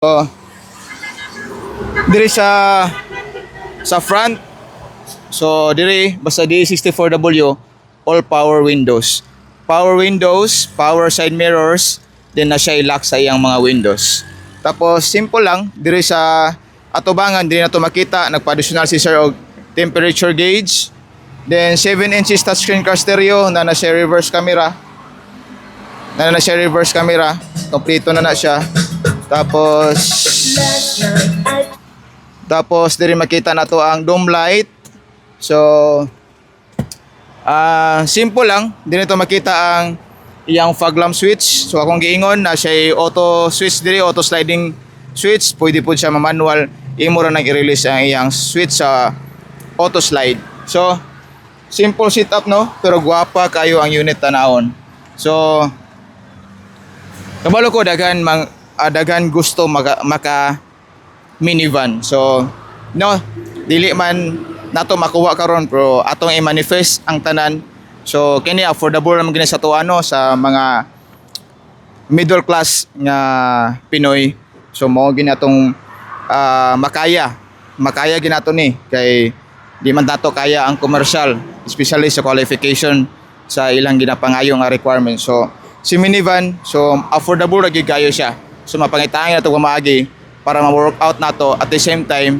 So, diri sa front. So diri basta di 64W all power windows. Power windows, power side mirrors, then na siya i-lock sa iyang mga windows. Tapos simple lang diri sa atubangan diri na to makita nagpa-additional si sir og temperature gauge. Then 7 inches touchscreen car stereo na siya reverse camera. Na siya reverse camera. Kompleto na siya. Tapos diri makita na to ang dome light. So simple lang, diri to makita ang iyang fog lamp switch. So akong giingon na siya auto switch diri, auto sliding switch. Pwede po siya ma-manual. Imo ra nang i-release ang iyang switch sa auto slide. So simple setup no, pero gwapa kayo ang unit tanawon. So kabalo ko dagan gusto maka minivan. So no, dili man nato makuha karon pero atong i-manifest ang tanan. So kini affordable naman gini sa tuano sa mga middle class nga Pinoy. So mao gini atong makaya ginato ni kay di man nato kaya ang commercial, especially sa qualification sa ilang ginapangayo nga requirements. So si minivan, so affordable ra gyud kayo siya. So mapangitahan nato maagi para ma-work out nato at the same time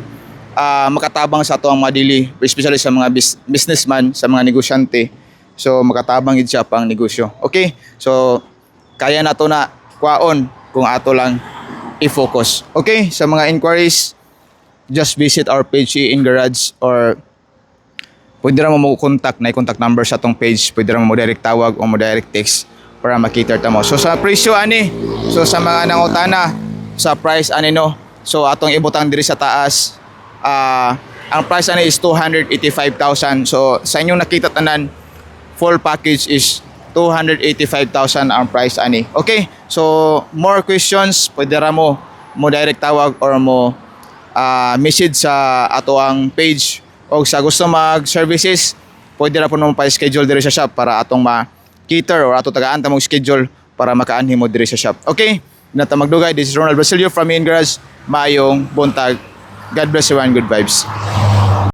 makatabang sa ato ang madili, especially sa mga businessman, sa mga negosyante. So makatabang gid siya pang negosyo. Okay? So kaya nato na kwaon kung ato lang i-focus. Okay? Sa mga inquiries, just visit our page in garage or pwede ra mo contact na contact number sa atong page. Pwede ra mo direct tawag o mo direct text para makita ta mo. So sa presyo ani, so sa mga nangutana sa price ani no. So atong ibutang diri sa taas. Ang price ani is 285,000. So sa inyong nakita tanan, full package is 285,000 ang price ani. Okay? So more questions, pwede ra mo direct tawag or mo message sa ato ang page. O sa gusto mag-services, pwede ra po mo pa-schedule diri sa shop para atong ma-cater or ato tagaan ta mong schedule para makaanhi mo diri sa shop. Okay? Nata magdugay, this is Ronald Basilio from In Garage. Maayong buntag. God bless you and good vibes.